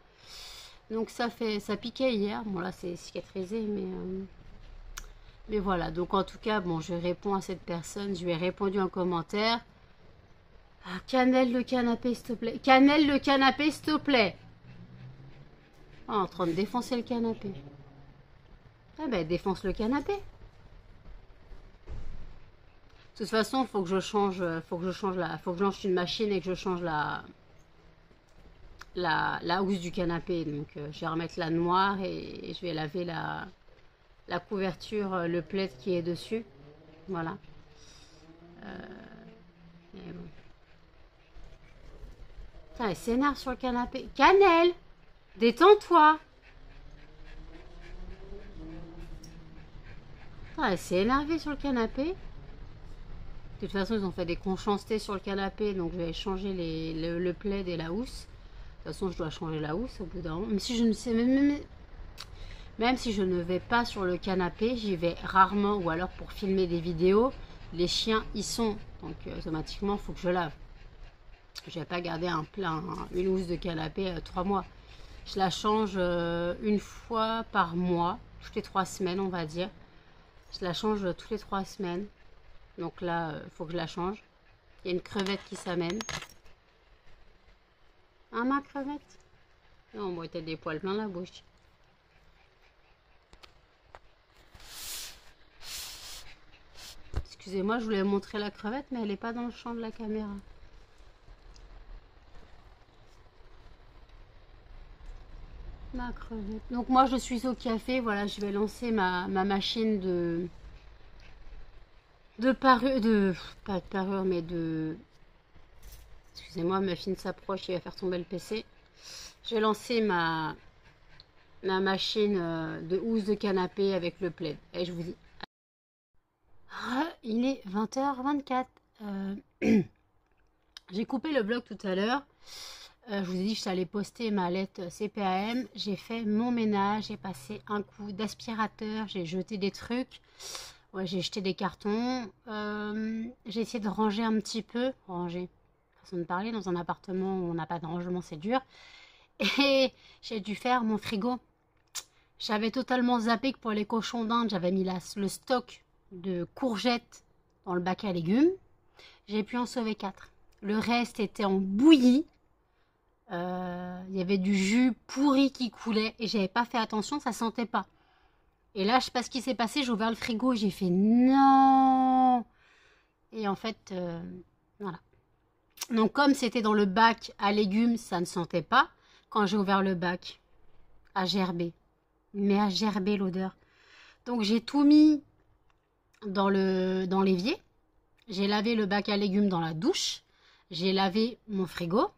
Donc ça piquait hier. Bon là, c'est cicatrisé, mais voilà. Donc en tout cas, bon, je réponds à cette personne. Je lui ai répondu en commentaire. Ah, cannelle le canapé, s'il te plaît. Cannelle le canapé, s'il te plaît. Ah, en train de défoncer le canapé. Ah ben, défonce le canapé. De toute façon, faut que je change une machine et que je change la housse du canapé. Donc, je vais remettre la noire et je vais laver la couverture, le plaid qui est dessus. Voilà. Et bon. Putain, elle s'énerve sur le canapé. Cannelle! Détends-toi. Elle s'est énervée sur le canapé. De toute façon, ils ont fait des conchancetés sur le canapé, donc je vais changer le plaid et la housse. De toute façon, je dois changer la housse au bout d'un moment. Même si je ne sais, même si je ne vais pas sur le canapé, j'y vais rarement, ou alors pour filmer des vidéos. Les chiens y sont, donc automatiquement, il faut que je lave. Je vais pas garder une housse de canapé 3 mois. Je la change une fois par mois, toutes les 3 semaines, on va dire. Je la change toutes les 3 semaines. Donc là, il faut que je la change. Il y a une crevette qui s'amène. Ah, ma crevette? Non, bon, t'as des poils plein la bouche. Excusez-moi, je voulais montrer la crevette, mais elle n'est pas dans le champ de la caméra. Ma crevette. Donc moi, je suis au café. Voilà, je vais lancer ma machine pas de parure, mais excusez-moi, Muffin s'approche, il va faire tomber le PC. Je vais lancer ma machine de housse de canapé avec le plaid. Et je vous dis... Ah, il est 20h24. J'ai coupé le vlog tout à l'heure. Je vous ai dit que j'allais poster ma lettre CPAM. J'ai fait mon ménage, j'ai passé un coup d'aspirateur, j'ai jeté des trucs. Ouais, j'ai jeté des cartons. J'ai essayé de ranger un petit peu. Ranger, façon de parler, dans un appartement où on n'a pas de rangement, c'est dur. Et j'ai dû faire mon frigo. J'avais totalement zappé que pour les cochons d'Inde, j'avais mis le stock de courgettes dans le bac à légumes. J'ai pu en sauver 4. Le reste était en bouillie. Il y avait du jus pourri qui coulait et j'avais pas fait attention, ça sentait pas. Et là, je sais pas ce qui s'est passé, j'ai ouvert le frigo et j'ai fait non. Et en fait, voilà. Donc comme c'était dans le bac à légumes, ça ne sentait pas. Quand j'ai ouvert le bac, à gerber. Mais à gerber l'odeur. Donc j'ai tout mis dans l'évier. J'ai lavé le bac à légumes dans la douche. J'ai lavé mon frigo.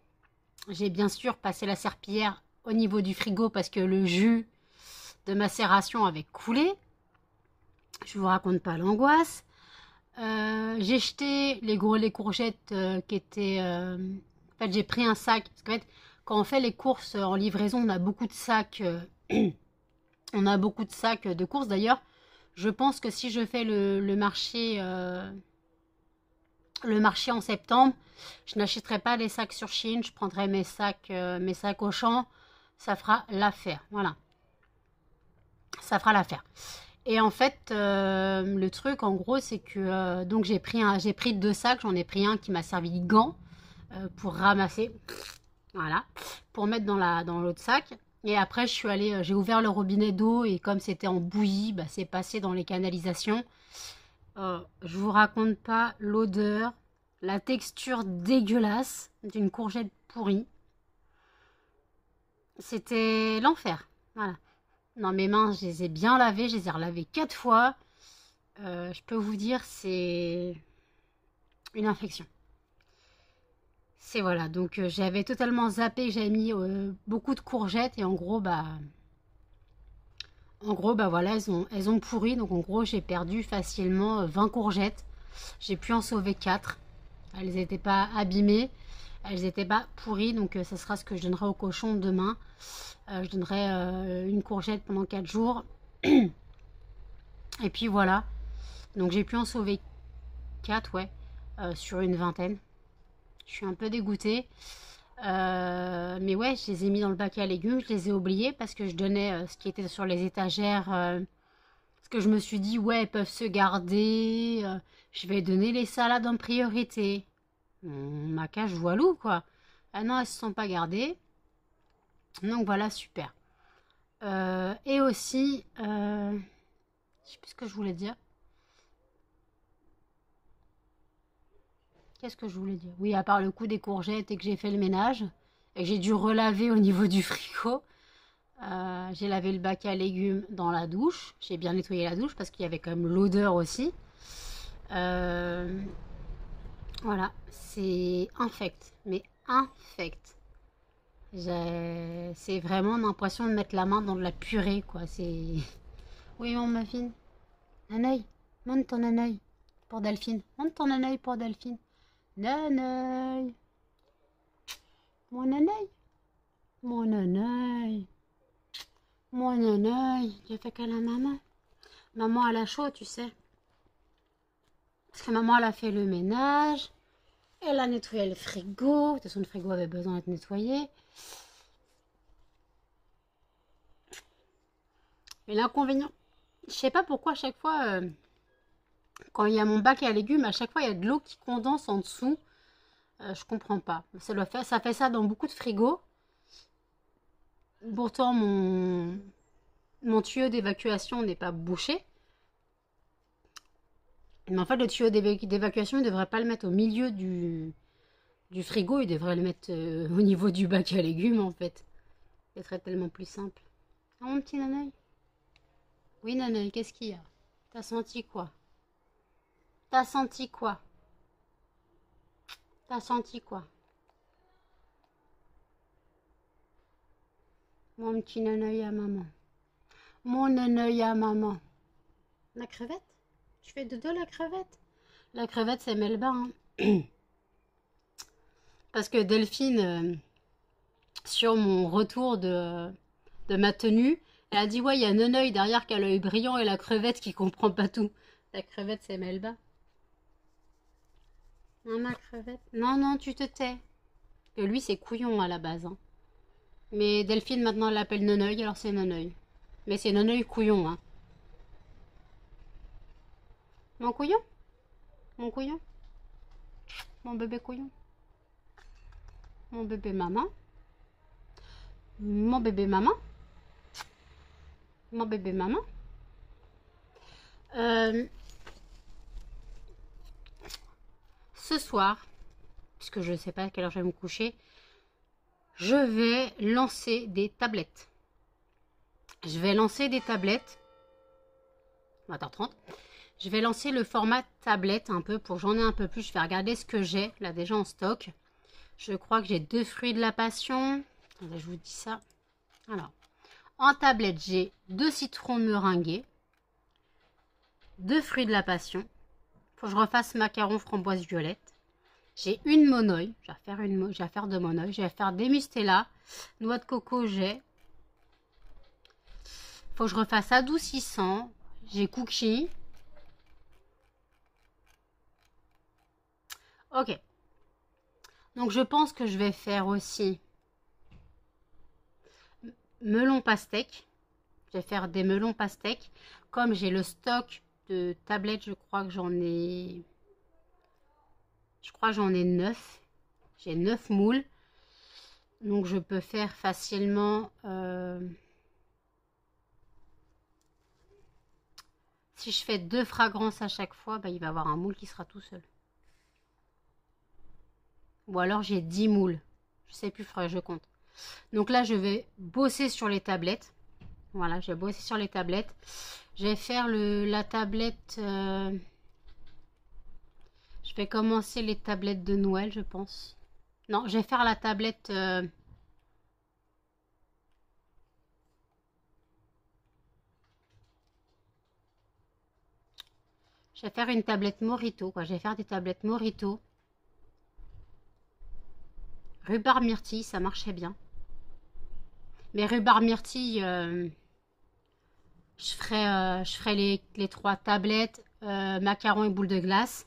J'ai bien sûr passé la serpillière au niveau du frigo parce que le jus de macération avait coulé. Je vous raconte pas l'angoisse. J'ai jeté les courgettes qui étaient... En fait, j'ai pris un sac. Parce qu'en fait, quand on fait les courses en livraison, on a beaucoup de sacs. On a beaucoup de sacs de courses. D'ailleurs, je pense que si je fais le marché en septembre, je n'achèterai pas les sacs sur Chine. Je prendrai mes sacs au champ. Ça fera l'affaire. Voilà. Ça fera l'affaire. Et en fait, le truc, en gros, c'est que donc j'ai pris 2 sacs. J'en ai pris un qui m'a servi de gant pour ramasser, voilà, pour mettre dans l'autre sac. Et après, j'ai ouvert le robinet d'eau et comme c'était en bouillie, bah, c'est passé dans les canalisations. Je vous raconte pas l'odeur, la texture dégueulasse d'une courgette pourrie. C'était l'enfer. Voilà. Non, mes mains, je les ai bien lavées, je les ai relavées 4 fois. Je peux vous dire, c'est une infection. C'est voilà, donc j'avais totalement zappé que j'avais mis beaucoup de courgettes et en gros, bah voilà, elles ont pourri. Donc en gros, j'ai perdu facilement 20 courgettes. J'ai pu en sauver 4. Elles n'étaient pas abîmées, elles n'étaient pas pourries. Donc ça sera ce que je donnerai au cochon demain. Je donnerai une courgette pendant 4 jours. Et puis voilà. Donc j'ai pu en sauver 4, ouais, sur une vingtaine. Je suis un peu dégoûtée. Mais ouais, je les ai mis dans le bac à légumes. Je les ai oubliés parce que je donnais ce qui était sur les étagères. Parce que je me suis dit, ouais, elles peuvent se garder. Je vais donner les salades en priorité. Ma cage voilou, quoi. Ah non, elles se sont pas gardées. Donc voilà, super. Et aussi, je sais plus ce que je voulais dire. Qu'est-ce que je voulais dire? Oui, à part le coup des courgettes et que j'ai fait le ménage et que j'ai dû relaver au niveau du frigo. J'ai lavé le bac à légumes dans la douche. J'ai bien nettoyé la douche parce qu'il y avait quand même l'odeur aussi. Voilà, c'est infect, mais infect. C'est vraiment l'impression de mettre la main dans de la purée, quoi. C'est. Oui, mon muffin. Nanaï, monte ton nanaï pour Delphine. Monte ton nanaï pour Delphine. Nanaï. Mon nanaï. Mon nanaï. Mon nanaï. J'ai fait qu'à la maman. Maman, elle a chaud, tu sais. Parce que maman, elle a fait le ménage. Elle a nettoyé le frigo. De toute façon, le frigo avait besoin d'être nettoyé. Et l'inconvénient, je sais pas pourquoi à chaque fois, quand il y a mon bac à légumes, à chaque fois il y a de l'eau qui condense en dessous. Je comprends pas. Ça fait ça dans beaucoup de frigos. Pourtant, mon tuyau d'évacuation n'est pas bouché. Mais en fait, le tuyau d'évacuation, il ne devrait pas le mettre au milieu du frigo. Il devrait le mettre au niveau du bac à légumes, en fait. Ce serait tellement plus simple. Ah, mon petit Nanaï. Oui, Nanaï, qu'est-ce qu'il y a? T'as senti quoi? T'as senti quoi? T'as senti quoi? Mon petit Nanaï à maman. Mon Nanaï à maman. La crevette? Tu fais dodo la crevette? La crevette, c'est Melba, hein. Parce que Delphine, sur mon retour de ma tenue, elle a dit, ouais, il y a Nenoï derrière qui a l'œil brillant et la crevette qui comprend pas tout. La crevette, c'est Melba. Non, ma crevette. Non, non, tu te tais. Que lui, c'est couillon à la base, hein. Mais Delphine, maintenant, elle l'appelle Nenoï, alors c'est Nenoï. Mais c'est Nenoï couillon, hein. Mon couillon? Mon couillon? Mon bébé couillon? Mon bébé maman? Mon bébé maman? Mon bébé maman? Ce soir, puisque je ne sais pas à quelle heure je vais me coucher, je vais lancer des tablettes. Je vais lancer des tablettes. 20h30. Je vais lancer le format tablette un peu pour j'en ai un peu plus. Je vais regarder ce que j'ai là déjà en stock. Je crois que j'ai 2 fruits de la passion. Attendez, je vous dis ça. Alors, en tablette, j'ai 2 citrons meringués, 2 fruits de la passion. Faut que je refasse macarons framboise violette. J'ai une monoï. Je vais faire de monoï. Je vais faire des mustela. Noix de coco, j'ai. Faut que je refasse adoucissant. J'ai cookie. Ok. Donc je pense que je vais faire aussi melon pastèque. Je vais faire des melons pastèques. Comme j'ai le stock de tablettes, je crois que j'en ai... Je crois que j'en ai 9. J'ai 9 moules. Donc je peux faire facilement... si je fais 2 fragrances à chaque fois, bah, il va y avoir un moule qui sera tout seul. Ou alors j'ai 10 moules. Je sais plus, faudrait que je compte. Donc là, je vais bosser sur les tablettes. Voilà, je vais bosser sur les tablettes. Je vais faire la tablette... je vais commencer les tablettes de Noël, je pense. Non, je vais faire la tablette... je vais faire une tablette Morito, quoi. Je vais faire des tablettes Morito. Rhubarbe myrtille, ça marchait bien. Mais rhubarbe myrtille, je ferai les 3 tablettes, macarons et boules de glace.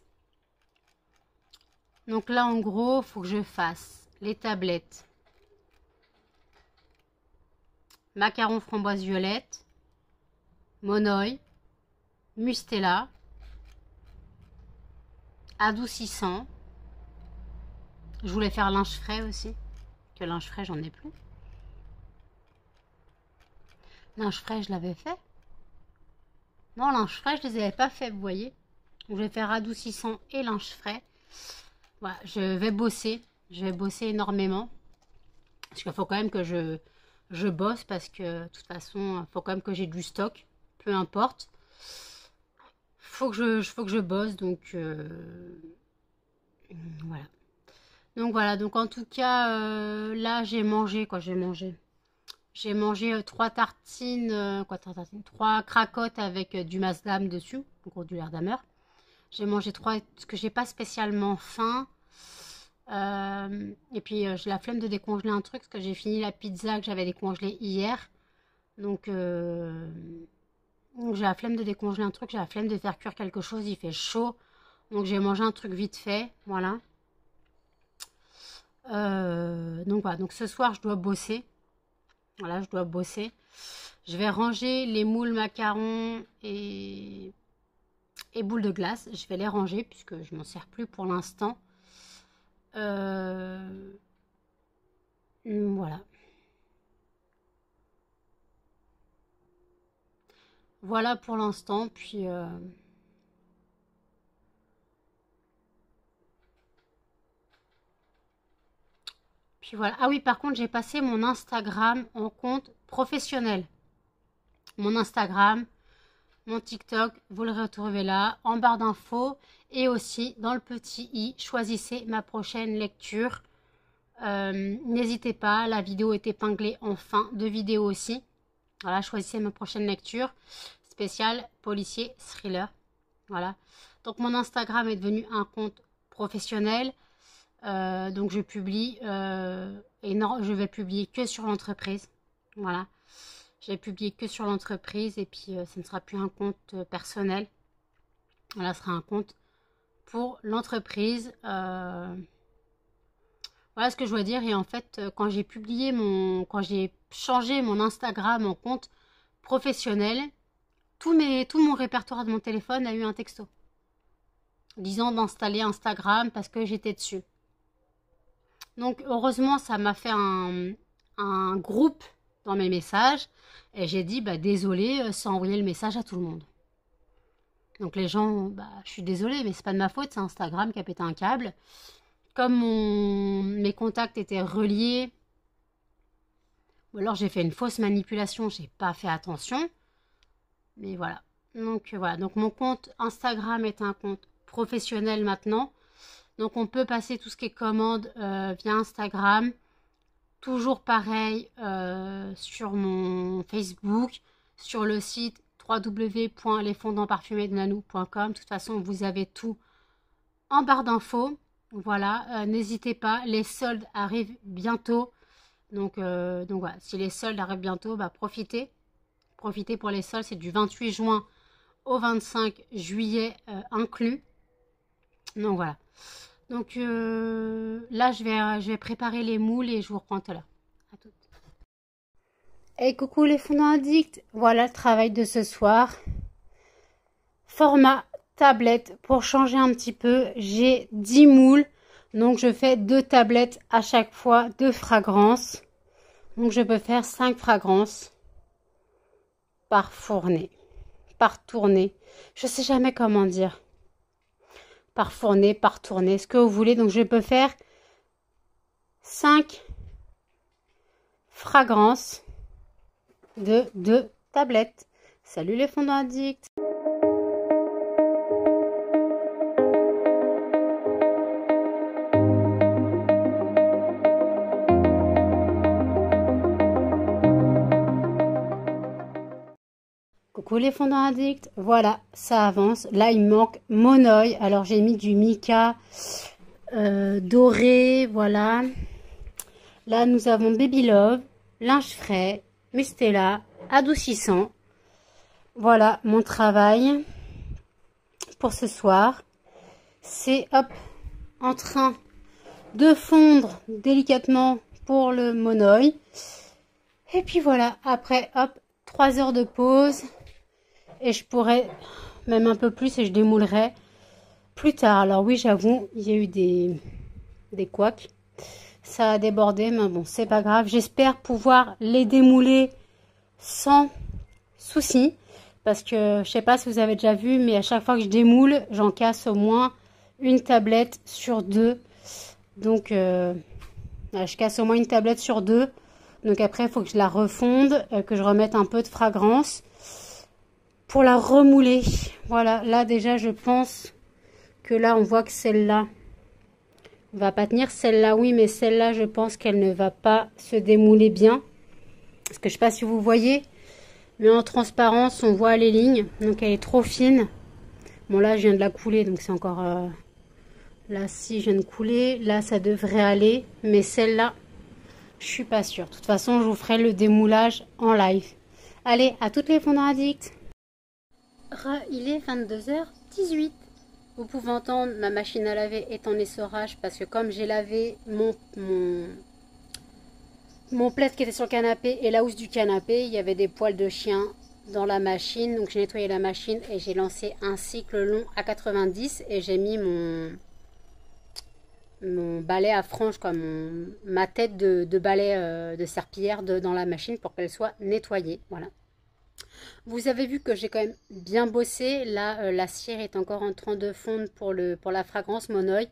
Donc là, en gros, il faut que je fasse les tablettes. Macarons framboise violette, monoï, mustela, adoucissant. Je voulais faire linge frais aussi. Que linge frais, j'en ai plus. Linge frais, je l'avais fait. Non, linge frais, je les avais pas fait, vous voyez. Donc, je vais faire adoucissant et linge frais. Voilà, je vais bosser. Je vais bosser énormément. Parce qu'il faut quand même que je bosse. Parce que, de toute façon, il faut quand même que j'ai du stock. Peu importe. Faut que je bosse. Donc, voilà. Donc, voilà. Donc, en tout cas, là, j'ai mangé. Quoi, j'ai mangé. J'ai mangé 3 tartines. 3 cracottes avec du masdam dessus. Donc, du Lerdamer. J'ai mangé 3, parce que j'ai pas spécialement faim. Et puis j'ai la flemme de décongeler un truc, parce que j'ai fini la pizza que j'avais décongelée hier. Donc j'ai la flemme de décongeler un truc, j'ai la flemme de faire cuire quelque chose, il fait chaud. Donc j'ai mangé un truc vite fait, voilà. Donc voilà, donc ce soir je dois bosser. Voilà, je dois bosser. Je vais ranger les moules macarons et boules de glace. Je vais les ranger puisque je m'en sers plus pour l'instant. Voilà. Voilà pour l'instant. Puis voilà. Ah oui, par contre, j'ai passé mon Instagram en compte professionnel. Mon Instagram, mon TikTok, vous le retrouvez là, en barre d'infos. Et aussi, dans le petit i, choisissez ma prochaine lecture. N'hésitez pas, la vidéo est épinglée en fin de vidéo aussi. Voilà, choisissez ma prochaine lecture. Spécial policier thriller. Voilà. Donc mon Instagram est devenu un compte professionnel. Donc je publie et non, je vais publier que sur l'entreprise. Voilà. Je vais publier que sur l'entreprise et puis ce ne sera plus un compte personnel. Voilà, ce sera un compte pour l'entreprise. Voilà ce que je dois dire. Et en fait, quand j'ai changé mon Instagram en compte professionnel, tout mon répertoire de mon téléphone a eu un texto disant d'installer Instagram parce que j'étais dessus. Donc heureusement, ça m'a fait un groupe dans mes messages et j'ai dit bah désolé sans envoyer le message à tout le monde. Donc les gens, bah je suis désolée mais c'est pas de ma faute, c'est Instagram qui a pété un câble. Comme mes contacts étaient reliés, ou alors j'ai fait une fausse manipulation, j'ai pas fait attention. Mais voilà. Donc voilà, donc mon compte Instagram est un compte professionnel maintenant. Donc on peut passer tout ce qui est commande via Instagram. Toujours pareil sur mon Facebook, sur le site www.lesfondantparfumésdenanou.com. De toute façon, vous avez tout en barre d'infos. Voilà, n'hésitez pas, les soldes arrivent bientôt. Donc voilà, si les soldes arrivent bientôt, bah profitez. Profitez pour les soldes, c'est du 28 juin au 25 juillet inclus. Donc voilà. Donc là, je vais préparer les moules et je vous reprends tout à l'heure. À tout. Et coucou les fondants addicts, voilà le travail de ce soir. Format tablette pour changer un petit peu, j'ai 10 moules, donc je fais 2 tablettes à chaque fois, 2 fragrances. Donc je peux faire 5 fragrances par fournée, par tournée, je sais jamais comment dire. Par fournée, par tournée, ce que vous voulez, donc je peux faire 5 fragrances de 2 tablettes. Salut les fondants addicts. Coucou les fondants addicts. Voilà, ça avance. Là, il me manque mon oeil. Alors, j'ai mis du mica doré. Voilà. Là, nous avons Baby Love, linge frais, Mustela, adoucissant. Voilà mon travail pour ce soir. C'est hop, en train de fondre délicatement pour le monoeil. Et puis voilà, après hop, 3 heures de pause. Et je pourrais même un peu plus et je démoulerai plus tard. Alors oui, j'avoue, il y a eu des couacs. Ça a débordé, mais bon, c'est pas grave. J'espère pouvoir les démouler sans souci. Parce que, je sais pas si vous avez déjà vu, mais à chaque fois que je démoule, j'en casse au moins une tablette sur 2. Donc, je casse au moins une tablette sur 2. Donc après, il faut que je la refonde, que je remette un peu de fragrance pour la remouler. Voilà, là déjà, je pense que là, on voit que celle-là va pas tenir. Celle-là, oui, mais celle-là, je pense qu'elle ne va pas se démouler bien. Parce que je sais pas si vous voyez, mais en transparence, on voit les lignes. Donc, elle est trop fine. Bon, là, je viens de la couler, donc c'est encore... Là, si je viens de couler, là, ça devrait aller. Mais celle-là, je suis pas sûre. De toute façon, je vous ferai le démoulage en live. Allez, à toutes les fondants addicts. Il est 22h18. Vous pouvez entendre ma machine à laver est en essorage parce que comme j'ai lavé mon plaid qui était sur le canapé et la housse du canapé, il y avait des poils de chien dans la machine. Donc j'ai nettoyé la machine et j'ai lancé un cycle long à 90 et j'ai mis mon balai à franges, comme ma tête de balai de serpillière dans la machine pour qu'elle soit nettoyée. Voilà. Vous avez vu que j'ai quand même bien bossé. Là, la cire est encore en train de fondre pour la fragrance monoeil.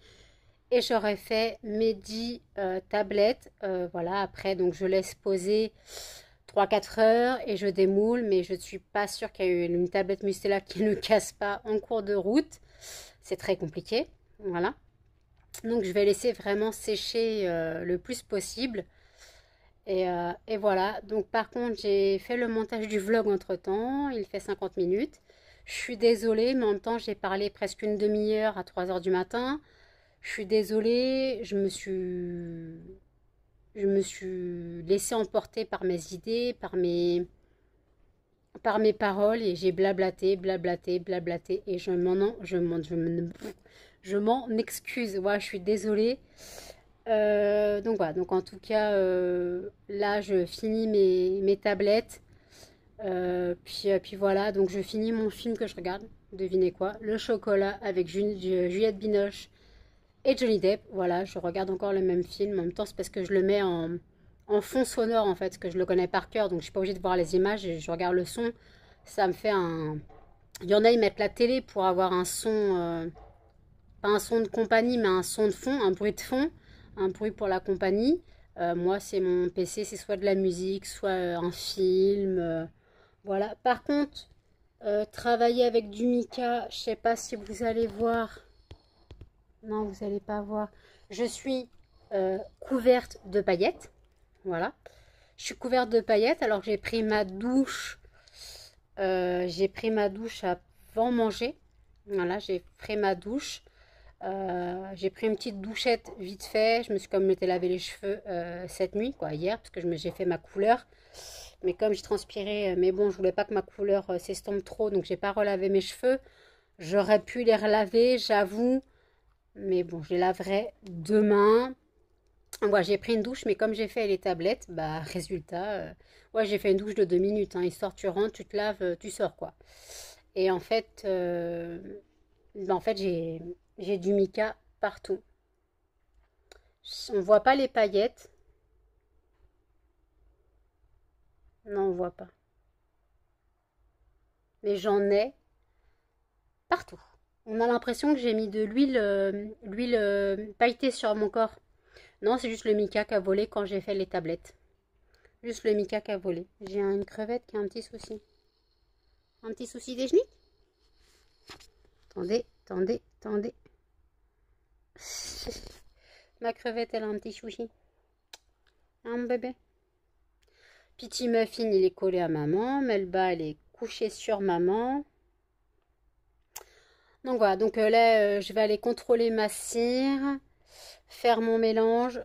Et j'aurais fait mes 10 tablettes. Voilà, après, donc je laisse poser 3-4 heures et je démoule. Mais je ne suis pas sûre qu'il y ait une tablette Mustela qui ne casse pas en cours de route. C'est très compliqué. Voilà. Donc je vais laisser vraiment sécher le plus possible. Et voilà, donc par contre j'ai fait le montage du vlog entre temps, il fait 50 minutes. Je suis désolée, mais en même temps j'ai parlé presque une demi-heure à 3 heures du matin. Je suis désolée, je me suis laissée emporter par mes idées, par mes paroles et j'ai blablaté et je m'en excuse. Voilà, je suis désolée. Donc voilà, donc en tout cas, là je finis mes tablettes. Puis voilà, donc je finis mon film que je regarde. Devinez quoi? Le chocolat avec Juliette Binoche et Johnny Depp. Voilà, je regarde encore le même film. En même temps, c'est parce que je le mets en fond sonore en fait, parce que je le connais par cœur. Donc je suis pas obligée de voir les images, je regarde le son. Ça me fait un... Il y en a, ils mettent la télé pour avoir un son... pas un son de compagnie, mais un son de fond, un bruit de fond. Un bruit pour la compagnie. Moi, c'est mon PC, c'est soit de la musique, soit un film. Voilà. Par contre, travailler avec du mica, je sais pas si vous allez voir. Non, vous n'allez pas voir. Je suis couverte de paillettes. Voilà. Je suis couverte de paillettes. Alors, j'ai pris ma douche. Avant manger. Voilà, j'ai pris ma douche. J'ai pris une petite douchette vite fait. Je me suis comme été laver les cheveux cette nuit, quoi, hier, parce que j'ai fait ma couleur. Mais comme j'ai transpiré, mais bon, je voulais pas que ma couleur s'estompe trop, donc j'ai pas relavé mes cheveux. J'aurais pu les relaver, j'avoue. Mais bon, je les laverai demain. Ouais, j'ai pris une douche, mais comme j'ai fait les tablettes, bah résultat, ouais, j'ai fait une douche de 2 minutes, hein, histoire tu rentres, tu te laves, tu sors quoi. Et en fait j'ai du mica partout. On voit pas les paillettes, non on voit pas, mais j'en ai partout. On a l'impression que j'ai mis de l'huile pailletée sur mon corps. Non, c'est juste le mica qui a volé quand j'ai fait les tablettes. Juste le mica qui a volé. J'ai une crevette qui a un petit souci. Un petit souci déjeuner. Attendez, attendez, attendez. Ma crevette, elle a un petit chouchi. Un bébé. Petit Muffin, il est collé à maman. Melba, elle est couchée sur maman. Donc voilà, donc là, je vais aller contrôler ma cire, faire mon mélange,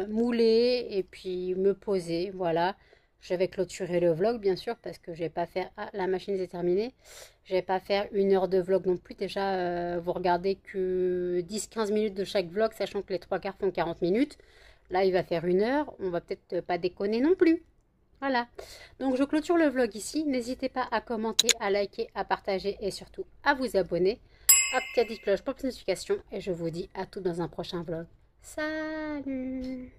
mouler et puis me poser. Voilà. Je vais clôturer le vlog, bien sûr, parce que je vais pas faire... Ah, la machine est terminée. Je vais pas faire 1 heure de vlog non plus. Déjà, vous regardez que 10-15 minutes de chaque vlog, sachant que les 3 quarts font 40 minutes. Là, il va faire 1 heure. On va peut-être pas déconner non plus. Voilà. Donc, je clôture le vlog ici. N'hésitez pas à commenter, à liker, à partager et surtout à vous abonner. Activez la petite cloche pour plus de notifications. Et je vous dis à tout dans un prochain vlog. Salut!